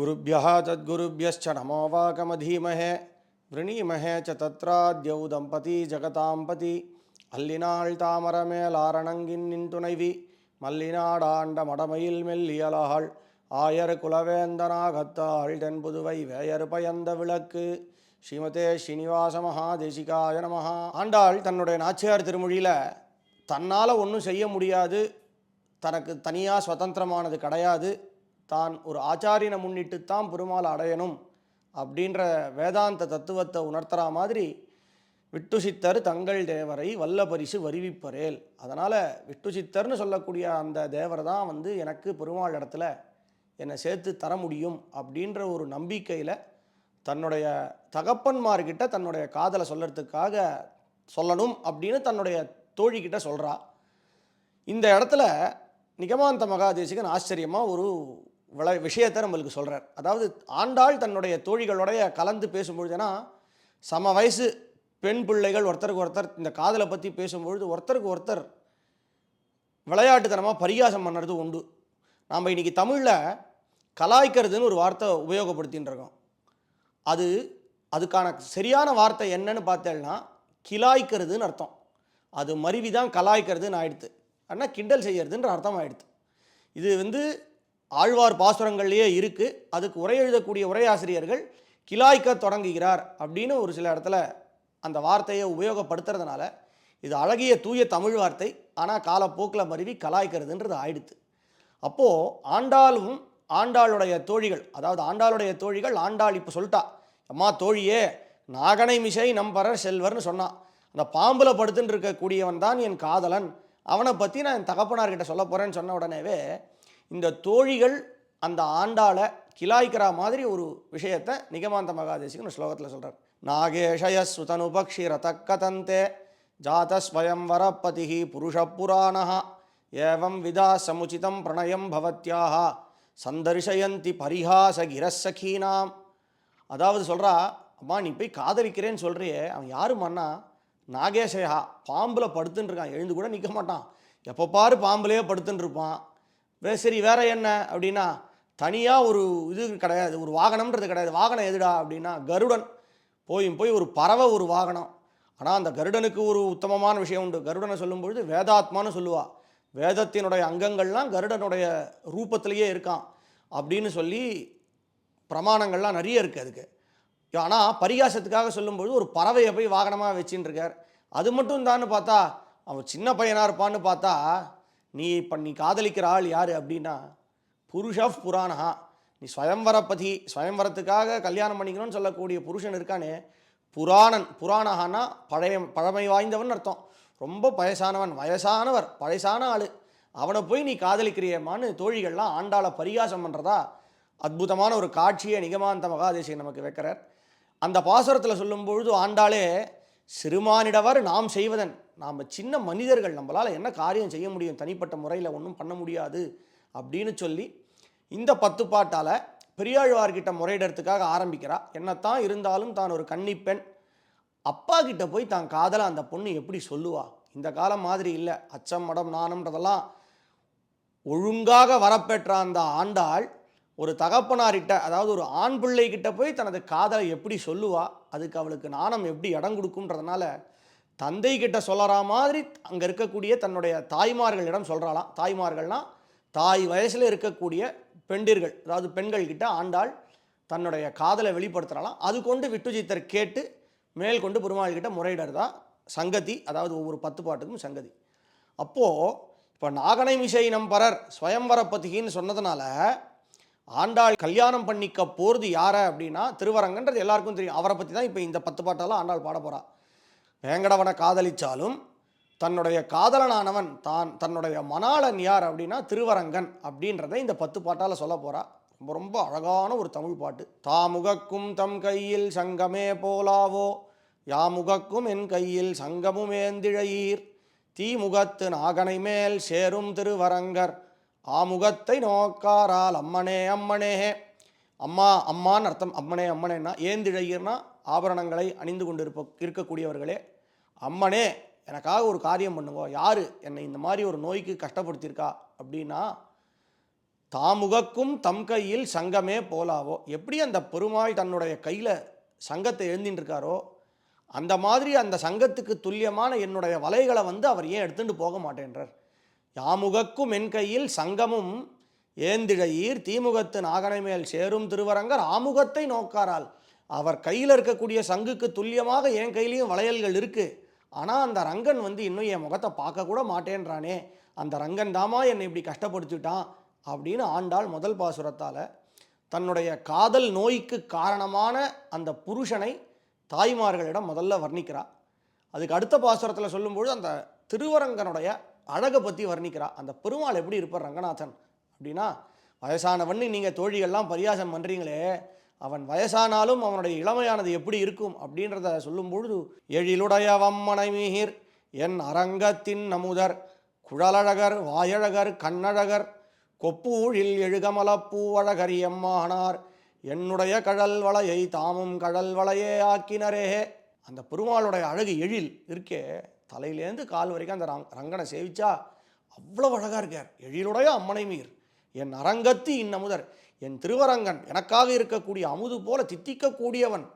गुरुभ्यः तद्गुरुभ्यश्च नमो वाकमधीमहे वृणीमहे च तत्राद्यौ दम्पती जगतांपति அல்லினாள் தாமரமேல் ஆரணங்கின் நின் துணைவி மல்லினாடாண்ட மடமையில் மெல்லியலாள் ஆயர் குலவேந்தனாகத்தாள் தென்புதுவை வேயர் பயந்த விளக்கு ஸ்ரீமதே ஸ்ரீனிவாச மகாதேசிகாய நமஹா. ஆண்டாள் தன்னுடைய நாச்சியார் திருமொழியில் தன்னால் ஒன்றும் செய்ய முடியாது, தனக்கு தனியாக சுதந்திரமானது கிடையாது, தான் ஒரு ஆச்சாரியனை முன்னிட்டுத்தான் பெருமாளை அடையணும் அப்படின்ற வேதாந்த தத்துவத்தை உணர்த்துற மாதிரி விட்டு சித்தர் தங்கள் தேவரை வல்ல பரிசு வருவிப்பரேல். அதனால் விட்டு சித்தர்னு சொல்லக்கூடிய அந்த தேவர் தான் எனக்கு பெருமாள் இடத்துல என்னை சேர்த்து தர முடியும் அப்படின்ற ஒரு நம்பிக்கையில் தன்னுடைய தகப்பன்மார்கிட்ட தன்னுடைய காதலை சொல்லறதுக்காக சொல்லணும் அப்படின்னு தன்னுடைய தோழிக்கிட்ட சொல்கிறா. இந்த இடத்துல நிகமாந்த மகாதேசிகன் ஆச்சரியமாக ஒரு விஷயத்தை நம்மளுக்கு சொல்கிறார். அதாவது ஆண்டாள் தன்னுடைய தோழிகளுடைய கலந்து பேசும்பொழுதுனா சம வயசு பெண் பிள்ளைகள் ஒருத்தருக்கு ஒருத்தர் இந்த காதலை பற்றி பேசும்பொழுது ஒருத்தருக்கு ஒருத்தர் விளையாட்டுத்தனமாக பரிகாசம் பண்ணுறது உண்டு. நாம் இன்றைக்கி தமிழில் கலாய்க்கிறதுன்னு ஒரு வார்த்தை உபயோகப்படுத்தின்னு இருக்கோம். அதுக்கான சரியான வார்த்தை என்னன்னு பார்த்தேன்னா கிலாய்க்கிறதுன்னு அர்த்தம். அது மருவி தான் கலாய்க்கிறதுன்னு ஆயிடுது, ஆனால் கிண்டல் செய்யறதுன்ற அர்த்தம் ஆயிடுது. இது ஆழ்வார் பாசுரங்கள்லேயே இருக்குது. அதுக்கு உரை எழுதக்கூடிய உரையாசிரியர்கள் கிலாய்க்க தொடங்குகிறார் அப்படின்னு ஒரு சில இடத்துல அந்த வார்த்தையை உபயோகப்படுத்துறதுனால இது அழகிய தூய தமிழ் வார்த்தை, ஆனால் காலப்போக்கில் மருவி கலாய்க்கிறதுன்றது ஆயிடுது. அப்போது ஆண்டாளும் ஆண்டாளுடைய தோழிகள், அதாவது ஆண்டாளுடைய தோழிகள் ஆண்டாள் இப்போ சொல்லிட்டா, அம்மா தோழியே நாகனை மிசை நம்பரர் செல்வர்னு சொன்னான். அந்த பாம்பில் படுத்துன்னு இருக்கக்கூடியவன் தான் என் காதலன், அவனை பற்றி நான் என் தகப்பனார்கிட்ட சொல்ல போகிறேன்னு சொன்ன உடனேவே இந்த தோழிகள் அந்த ஆண்டாளை கிலாய்க்கிற மாதிரி ஒரு விஷயத்தை நிகமாந்த மகாதேசிகன் ஸ்லோகத்தில் சொல்கிறார். நாகேஷய சுதனுபக்ஷி ரதக்கதந்தே ஜாதஸ்வயம் வரப்பதி புருஷ புராணா ஏவம் விதா சமுச்சிதம் பிரணயம் பவத்யாக சந்தர்ஷயந்தி பரிஹாச கிரசகீனாம். அதாவது சொல்கிறா, அம்மா நீ போய் காதலிக்கிறேன்னு சொல்கிறியே, அவன் யாருமான்னா நாகேஷயா, பாம்பில் படுத்துன்னு இருக்கான், எழுந்து கூட நிற்க மாட்டான், எப்போ பாரு பாம்புலேயே படுத்துன்னு இருப்பான். சரி வேற என்ன அப்படின்னா தனியாக ஒரு இது கிடையாது, ஒரு வாகனம்ன்றது கிடையாது. வாகனம் எதுடா அப்படின்னா கருடன். போய் ஒரு பறவை ஒரு வாகனம். ஆனால் அந்த கருடனுக்கு ஒரு உத்தமமான விஷயம் உண்டு. கருடனை சொல்லும்பொழுது வேதாத்மான்னு சொல்லுவா. வேதத்தினுடைய அங்கங்கள்லாம் கருடனுடைய ரூபத்திலேயே இருக்கான் அப்படின்னு சொல்லி பிரமாணங்கள்லாம் நிறைய இருக்குது அதுக்கு. ஆனால் பரிகாசத்துக்காக சொல்லும்பொழுது ஒரு பறவையை போய் வாகனமாக வச்சுன்னு இருக்கார். அது மட்டும் தான்னு பார்த்தா அவன் சின்ன பையனாக இருப்பான்னு பார்த்தா நீ காதலிக்கிற ஆள் யார் அப்படின்னா புருஷ புராணா, நீ ஸ்வயம்வரப்பதி, ஸ்வயம்வரத்துக்காக கல்யாணம் பண்ணிக்கணும்னு சொல்லக்கூடிய புருஷன் இருக்கானே புராணன். புராணஹானா பழமை வாய்ந்தவன் அர்த்தம். ரொம்ப வயசானவர் பழசான ஆள், அவனை போய் நீ காதலிக்கிறியம்மான்னு தோழிகள்லாம் ஆண்டாளை பரிகாசம் பண்ணுறதா அற்புதமான ஒரு காட்சியை நிகமாந்த மகாதேசிகன் நமக்கு வைக்கிறார். அந்த பாசுரத்தில் சொல்லும்பொழுது ஆண்டாளே சிறுமானிடவர் நாம் செய்வதன், நாம் சின்ன மனிதர்கள், நம்மளால் என்ன காரியம் செய்ய முடியும், தனிப்பட்ட முறையில் ஒன்றும் பண்ண முடியாது அப்படின்னு சொல்லி இந்த 10 பாட்டால் பெரியாழ்வார்கிட்ட முறையிடறதுக்காக ஆரம்பிக்கிறா. என்னத்தான் இருந்தாலும் தான் ஒரு கன்னிப்பெண், அப்பா கிட்ட போய் தான் காதலை அந்த பொண்ணு எப்படி சொல்லுவா? இந்த காலம் மாதிரி இல்லை, அச்சம் மடம் நாணம்ன்றதெல்லாம் ஒழுங்காக வரப்பெற்ற அந்த ஆண்டாள் ஒரு தகப்பனார்கிட்ட, அதாவது ஒரு ஆண் பிள்ளைகிட்ட போய் தனது காதலை எப்படி சொல்லுவா? அதுக்கு அவளுக்கு நாணம் எப்படி இடம் கொடுக்குன்றதுனால தந்தை கிட்ட சொல்லற மாதிரி அங்கே இருக்கக்கூடிய தன்னுடைய தாய்மார்களிடம் சொல்கிறாளாம். தாய்மார்கள்னால் தாய் வயசில் இருக்கக்கூடிய பெண்டிர்கள், அதாவது பெண்கள்கிட்ட ஆண்டாள் தன்னுடைய காதலை வெளிப்படுத்துகிறாளாம். அது கொண்டு விட்டுஜித்தர் கேட்டு மேல் கொண்டு பெருமாள்கிட்ட முறையிடறதா சங்கதி. அதாவது ஒவ்வொரு 10 பாட்டுக்கும் சங்கதி. அப்போது இப்போ நாகனை மிசை நம்பரர் ஸ்வயம்வரப்பதிகின்னு சொன்னதுனால ஆண்டாள் கல்யாணம் பண்ணிக்க போகிறது யாரை அப்படின்னா திருவரங்கன்றது எல்லாருக்கும் தெரியும். அவரை பற்றி தான் இப்போ இந்த 10 பாட்டெல்லாம் ஆண்டாள் பாட போகிறா. வேங்கடவனை காதலித்தாலும் தன்னுடைய காதலனானவன் தன்னுடைய மணாளன் யார் அப்படின்னா திருவரங்கன் அப்படின்றத இந்த 10 பாட்டால் சொல்ல போகிறா. ரொம்ப ரொம்ப அழகான ஒரு தமிழ் பாட்டு. தாமுகக்கும் தம் கையில் சங்கமே போலாவோ யாமுகக்கும் என் கையில் சங்கமும் ஏந்திழையீர் தீமுகத்து நாகனை மேல் சேரும் திருவரங்கர் ஆமுகத்தை நோக்காரால் அம்மனே அம்மனே. அம்மான்னு அர்த்தம். அம்மனே அம்மனேன்னா ஏந்திழையீர்னா ஆபரணங்களை அணிந்து கொண்டு இருக்கக்கூடியவர்களே, அம்மனே எனக்காக ஒரு காரியம் பண்ணுங்க. யார் என்னை இந்த மாதிரி ஒரு நோய்க்கு கஷ்டப்படுத்தியிருக்கா அப்படின்னா தாமுகக்கும் தம் கையில் சங்கமே போலாவோ. எப்படி அந்த பெருமாள் தன்னுடைய கையில் சங்கத்தை எழுந்தின்னு இருக்காரோ அந்த மாதிரி அந்த சங்கத்துக்கு துல்லியமான என்னுடைய வலைகளை அவர் ஏன் எடுத்துட்டு போக மாட்டேன்றார். யாமுகக்கும் என் கையில் சங்கமும் ஏந்திழையீர் தீமுகத்து நாகனை மேல் சேரும் திருவரங்கர் ஆமுகத்தை நோக்காரால். அவர் கையில் இருக்கக்கூடிய சங்குக்கு துல்லியமாக என் கையிலையும் வளையல்கள் இருக்குது. ஆனால் அந்த ரங்கன் இன்னும் என் முகத்தை பார்க்க கூட மாட்டேன்றானே, அந்த ரங்கன் தாமா என்னை இப்படி கஷ்டப்படுத்திட்டான் அப்படின்னு ஆண்டாள் முதல் பாசுரத்தால் தன்னுடைய காதல் நோய்க்கு காரணமான அந்த புருஷனை தாய்மார்களிடம் முதல்ல வர்ணிக்கிறா. அதுக்கு அடுத்த பாசுரத்தில் சொல்லும்பொழுது அந்த திருவரங்கனுடைய அழகை பற்றி வர்ணிக்கிறா. அந்த பெருமாள் எப்படி இருப்பார் ரங்கநாதன் அப்படின்னா, வயசானவன் நீங்கள் தோழிகள்லாம் பரியாசம் பண்ணுறீங்களே, அவன் வயசானாலும் அவனுடைய இளமையானது எப்படி இருக்கும் அப்படின்றத சொல்லும்பொழுது, எழிலுடைய வம்மனைமீர் என் அரங்கத்தின் நமுதர் குழலழகர் வாயழகர் கண்ணழகர் கொப்பூழில் எழுகமலப்பூவழகர் எம்மானார் என்னுடைய கழல் வளையை தாமும் கழல் வளையே ஆக்கினரே. அந்த பெருமாளுடைய அழகு எழில் இருக்கே, தலையிலேருந்து கால் வரைக்கும் அந்த ரங்கனை சேவிச்சா அவ்வளோ அழகாக இருக்கார். எழிலுடைய அம்மனை மீர் என் அரங்கத்தி இன்னமுதர், என் திருவரங்கன் எனக்காக இருக்கக்கூடிய அமுது போல தித்திக்கக்கூடியவன்.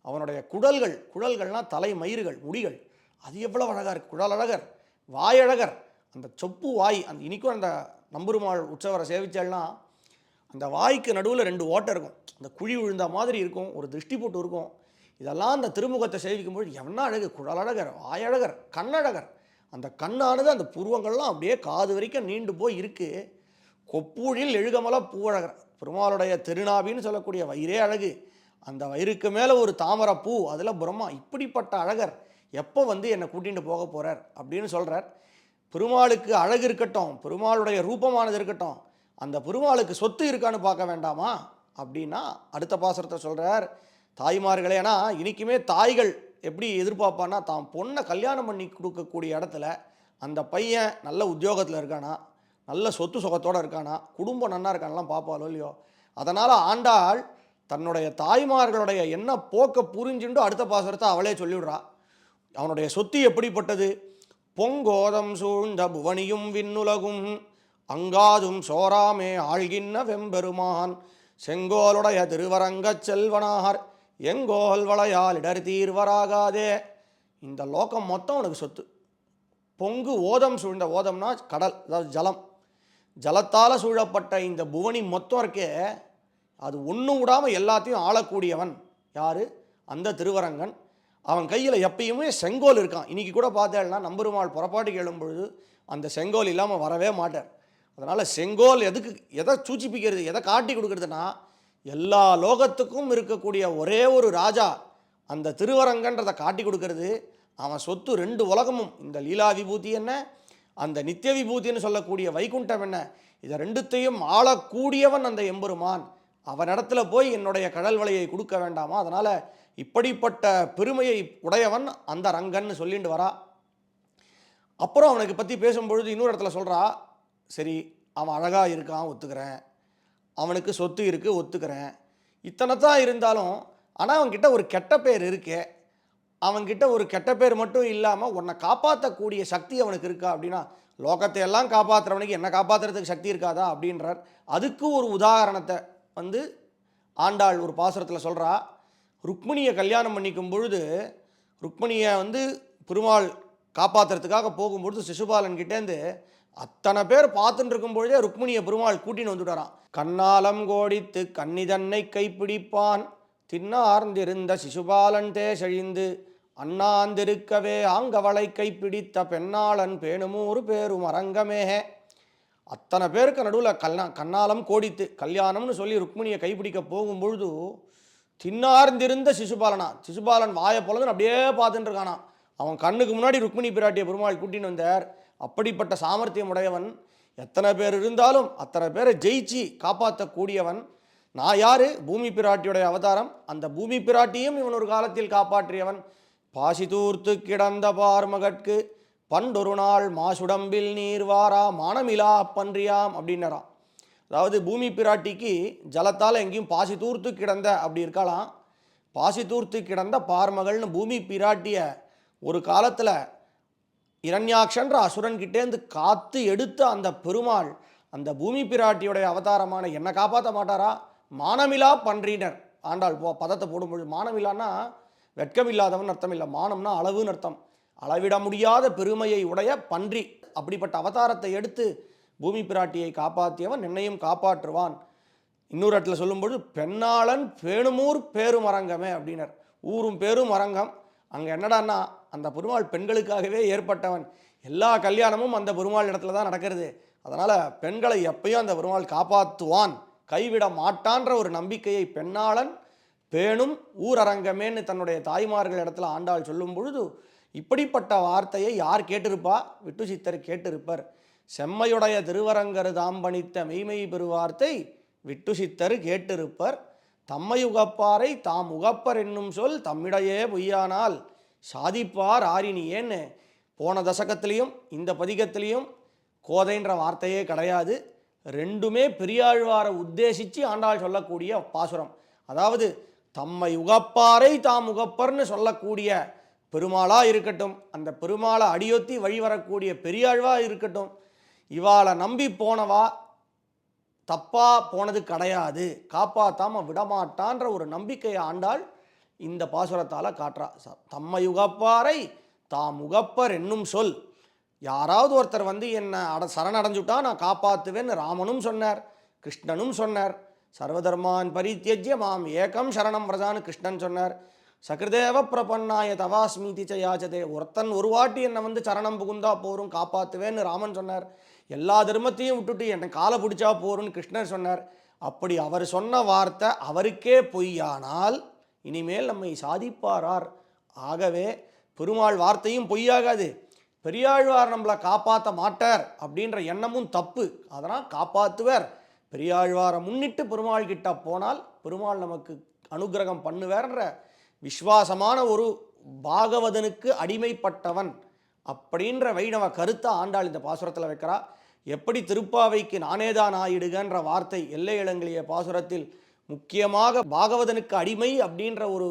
அவனுடைய குழல்கள்னால் தலை மயிர்கள் முடிகள், அது எவ்வளோ அழகாக இருக்குது. குழலழகர் வாயழகர், அந்த சொப்பு வாய், அந்த இனிக்கும் அந்த நம்பெருமாள் உற்சவரை சேவிச்சால்னா அந்த வாய்க்கு நடுவில் 2 ஓட்டை இருக்கும், அந்த குழி விழுந்த மாதிரி இருக்கும், ஒரு திருஷ்டி போட்டு இருக்கும். இதெல்லாம் அந்த திருமுகத்தை சேவிக்கும்போது என்ன அழகு, குழலழகர் வாயழகர் கண்ணழகர். அந்த கண்ணானது அந்த புருவங்கள்லாம் அப்படியே காது வரைக்கும் நீண்டு போய் இருக்குது. கொப்பூழில் எழுகமல பூவழகர், பெருமாளுடைய திருநாபின்னு சொல்லக்கூடிய வயிறே அழகு. அந்த வயிறுக்கு மேலே ஒரு தாமரை பூ, அதில் பிரம்மா. இப்படிப்பட்ட அழகர் எப்போ என்னை கூட்டிகிட்டு போக போகிறார் அப்படின்னு சொல்கிறார். பெருமாளுக்கு அழகு இருக்கட்டும், பெருமாளுடைய ரூபமானது இருக்கட்டும், அந்த பெருமாளுக்கு சொத்து இருக்கான்னு பார்க்க வேண்டாமா அப்படின்னா அடுத்த பாசுரத்தை சொல்கிறார். தாய்மார்களே, ஏன்னா இன்றைக்குமே தாய்கள் எப்படி எதிர்பார்ப்பான்னா, தான் பொண்ணை கல்யாணம் பண்ணி கொடுக்கக்கூடிய இடத்துல அந்த பையன் நல்ல உத்தியோகத்தில் இருக்கானா, நல்ல சொத்து சுகத்தோடு இருக்கானா, குடும்பம் நன்னா இருக்கானலாம் பார்ப்பாளோ இல்லையோ. அதனால் ஆண்டாள் தன்னுடைய தாய்மார்களுடைய என்ன போக்க புரிஞ்சுண்டு அடுத்த பாசுரத்தை அவளே சொல்லிவிடுறா. அவனுடைய சொத்து எப்படிப்பட்டது, பொங்கோதம் சூழ்ந்த புவனியும் விண்ணுலகும் அங்காதும் சோராமே ஆழ்கின்ன வெம்பெருமான் செங்கோலுடைய திருவரங்கச் செல்வனார் எங்கோல் வளையால் இடர் தீர்வராகாதே. இந்த லோகம் மொத்தம் உனக்கு சொத்து. பொங்கு ஓதம் சூழ்ந்த, ஓதம்னா கடல், அதாவது ஜலம், ஜலத்தால் சூழப்பட்ட இந்த புவனி மொத்தம் இருக்கே, அது ஒன்றும் விடாமல் எல்லாத்தையும் ஆளக்கூடியவன் யார், அந்த திருவரங்கன். அவன் கையில் எப்பயுமே செங்கோல் இருக்கான். இன்றைக்கி கூட பார்த்தேன்னா நம்பெருமாள் புறப்பாட்டுக்கு எழும்பொழுது அந்த செங்கோல் இல்லாமல் வரவே மாட்டார். அதனால் செங்கோல் எதை சூச்சிப்பிக்கிறது, எதை காட்டி கொடுக்குறதுனா, எல்லா லோகத்துக்கும் இருக்கக்கூடிய ஒரே ஒரு ராஜா அந்த திருவரங்கன்றதை காட்டி கொடுக்கறது. அவன் சொத்து 2 உலகமும், இந்த லீலா விபூதி என்ன, அந்த நித்திய விபூதின்னு சொல்லக்கூடிய வைகுண்டம் என்ன, இதை 2த்தையும் ஆளக்கூடியவன் அந்த எம்பெருமான். அவனிடத்துல போய் என்னுடைய கடல் வலையை கொடுக்க வேண்டாமா. அதனால் இப்படிப்பட்ட பெருமையை உடையவன் அந்த ரங்கன்னு சொல்லிட்டு வரா. அப்புறம் அவனுக்கு பற்றி பேசும்பொழுது இன்னொரு இடத்துல சொல்கிறா, சரி அவன் அழகாக இருக்கான் ஒத்துக்கிறேன், அவனுக்கு சொத்து இருக்குது ஒத்துக்கிறேன், இத்தனை தான் இருந்தாலும் ஆனால் அவன்கிட்ட ஒரு கெட்ட பேர் இருக்கே, அவன்கிட்ட ஒரு கெட்ட பேர் மட்டும் இல்லாமல் உன்னை காப்பாற்றக்கூடிய சக்தி அவனுக்கு இருக்கா அப்படின்னா, லோகத்தை எல்லாம் காப்பாற்றுறவனுக்கு என்ன காப்பாற்றுறதுக்கு சக்தி இருக்காதா அப்படின்றார். அதுக்கு ஒரு உதாரணத்தை ஆண்டாள் ஒரு பாசுரத்தில் சொல்கிறா. ருக்மிணியை கல்யாணம் பண்ணிக்கும் பொழுது ருக்மிணியை பெருமாள் காப்பாற்றுறதுக்காக போகும்பொழுது சிசுபாலன்கிட்டேருந்து அத்தனை பேர் பார்த்துட்டு இருக்கும் பொழுதே ருக்மிணியை பெருமாள் கூட்டின்னு வந்துட்டாரான். கண்ணாலம் கோடித்து கன்னிதன்னை கைப்பிடிப்பான் தின்னார்ந்திருந்த சிசுபாலன் தேசழிந்து அண்ணாந்திருக்கவே ஆங்கவளை கைப்பிடித்த பெண்ணாளன் பேணுமூறு பேரும் அரங்கமே. அத்தனை பேருக்கு நடுவில் கண்ணாலம் கோடித்து கல்யாணம்னு சொல்லி ருக்மிணியை கைப்பிடிக்க போகும்பொழுது தின்னார்ந்திருந்த சிசுபாலன் வாயை பொழுதுன்னு அப்படியே பார்த்துட்டு இருக்கானா. அவன் கண்ணுக்கு முன்னாடி ருக்மிணி பிராட்டியை பெருமாள் கூட்டின்னு வந்தார். அப்படிப்பட்ட சாமர்த்தியம் உடையவன். எத்தனை பேர் இருந்தாலும் அத்தனை பேரை ஜெயிச்சு காப்பாற்றக்கூடியவன். நான் யார், பூமி பிராட்டியுடைய அவதாரம். அந்த பூமி பிராட்டியும் இவன் ஒரு காலத்தில் காப்பாற்றியவன். பாசி தூர்த்து கிடந்த பார்மகட்கு பண்டொரு நாள் மாசுடம்பில் நீர் வாரா மானமிலா பன்றியாம் அப்படின்னாராம். அதாவது பூமி பிராட்டிக்கு ஜலத்தால் எங்கேயும் பாசி தூர்த்து கிடந்த அப்படி இருக்கலாம். பாசி தூர்த்து கிடந்த பார்மகள்னு பூமி பிராட்டிய ஒரு காலத்தில் இரண்யாக்ஷன்ற அசுரன்கிட்டேருந்து காத்து எடுத்த அந்த பெருமாள் அந்த பூமி பிராட்டியுடைய அவதாரமான என்னை காப்பாற்ற மாட்டாரா? மானமிலா பன்றினர். ஆண்டாள் பதத்தை போடும்பொழுது மானமில்லான்னா வெட்கம் இல்லாதவன் அர்த்தம் இல்லை, மானம்னா அளவுன்னு அர்த்தம். அளவிட முடியாத பெருமையை உடைய பன்றி. அப்படிப்பட்ட அவதாரத்தை எடுத்து பூமி பிராட்டியை காப்பாற்றியவன் என்னையும் காப்பாற்றுவான். இன்னொரு இடத்துல சொல்லும்பொழுது பெண்ணாளன் பேணுமூர் பேரும் அரங்கமே அப்படின்னர். ஊரும் பேரும் அரங்கம். அங்கே என்னடான்னா அந்த பெருமாள் பெண்களுக்காகவே ஏற்பட்டவன். எல்லா கல்யாணமும் அந்த பெருமாள் இடத்துல தான் நடக்கிறது. அதனால் பெண்களை எப்பயும் அந்த பெருமாள் காப்பாற்றுவான், கைவிட மாட்டான்ற ஒரு நம்பிக்கையை பெண்ணாளன் பேணும் ஊரரங்கமேன்னு தன்னுடைய தாய்மார்கள் இடத்துல ஆண்டாள் சொல்லும் பொழுது இப்படிப்பட்ட வார்த்தையை யார் கேட்டிருப்பா? விட்டு சித்தர் கேட்டிருப்பர். செம்மையுடைய திருவரங்கரு தாம் பணித்த மெய்மை பெருவார்த்தை விட்டு சித்தர் கேட்டிருப்பர். தம்மை உகப்பாரை தாம் உகப்பர் என்னும் சொல் தம்மிடையே பொய்யானால் சாதிப்பார் ஆரினியேன்னு போன தசகத்திலையும் இந்த பதிகத்திலையும் கோதைன்ற வார்த்தையே கிடையாது. ரெண்டுமே பெரியாழ்வாரை உத்தேசித்து ஆண்டாள் சொல்லக்கூடிய பாசுரம். அதாவது தம்மை உகப்பாரை தாம் உகப்பர்னு சொல்லக்கூடிய பெருமாளாக இருக்கட்டும், அந்த பெருமாளை அடியொத்தி வழிவரக்கூடிய பெரியாழ்வாக இருக்கட்டும், இவாளை நம்பி போனவா தப்பாக போனது கிடையாது, காப்பாற்றாமல் விடமாட்டான்ற ஒரு நம்பிக்கையை ஆண்டாள் இந்த பாசுரத்தால் காட்டுறா. தம்மை உகப்பாரை தாம் உகப்பர் என்னும் சொல். யாராவது ஒருத்தர் வந்து என்னை சரணடைஞ்சுட்டா நான் காப்பாற்றுவேன்னு ராமனும் சொன்னார், கிருஷ்ணனும் சொன்னார். சர்வதர்மான் பரித்தியஜ்ய மாம் ஏகம் சரணம் பிரஜான்னு கிருஷ்ணன் சொன்னார். சகிருதேவ பிரபன்னாய தவாஸ்மீதி யாச்சதே. ஒருத்தன் ஒரு வாட்டி என்னை வந்து சரணம் புகுந்தா போரும் காப்பாற்றுவேன்னு ராமன் சொன்னார். எல்லா தர்மத்தையும் விட்டுட்டு என்னை காலை பிடிச்சா போருன்னு கிருஷ்ணர் சொன்னார். அப்படி அவர் சொன்ன வார்த்தை அவருக்கே பொய்யானால் இனிமேல் நம்மை சாதிப்பாரார். ஆகவே பெருமாள் வார்த்தையும் பொய்யாகாது, பெரியாழ்வார் நம்மளை காப்பாற்ற மாட்டார் அப்படின்ற எண்ணமும் தப்பு. அதனால் காப்பாற்றுவார். பெரியாழ்வாரை முன்னிட்டு பெருமாள் கிட்ட போனால் பெருமாள் நமக்கு அனுகிரகம் பண்ணுவார்ன்ற விஸ்வாசமான ஒரு பாகவதனுக்கு அடிமைப்பட்டவன் அப்படின்ற வைணவ கருத்தை ஆண்டாள் இந்த பாசுரத்தில் வைக்கிறா. எப்படி திருப்பாவைக்கு நானேதான் ஆயிடுகன்ற வார்த்தை எல்லை இளங்கிலிய பாசுரத்தில் முக்கியமாக பாகவதனுக்கு அடிமை அப்படின்ற ஒரு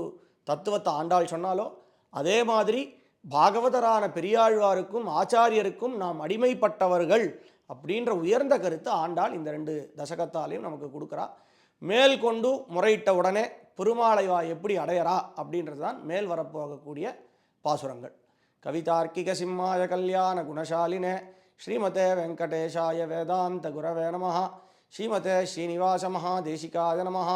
தத்துவத்தை ஆண்டாள் சொன்னாலோ, அதே மாதிரி பாகவதரான பெரியாழ்வாருக்கும் ஆச்சாரியருக்கும் நாம் அடிமைப்பட்டவர்கள் அப்படின்ற உயர்ந்த கருத்து ஆண்டாள் இந்த 2 தசகத்தாலையும் நமக்கு கொடுக்குறா. மேல் கொண்டு முறையிட்ட உடனே பெருமாளைவா எப்படி அடையறா அப்படின்றது தான் மேல் வரப்போகக்கூடிய பாசுரங்கள். கவிதார்க்கிக சிம்மாய கல்யாண குணசாலினே ஸ்ரீமதே வெங்கடேஷாய வேதாந்த குரவே நமஹ. ஸ்ரீமதே ஸ்ரீனிவாச மகாதேசிகாய நமஹ.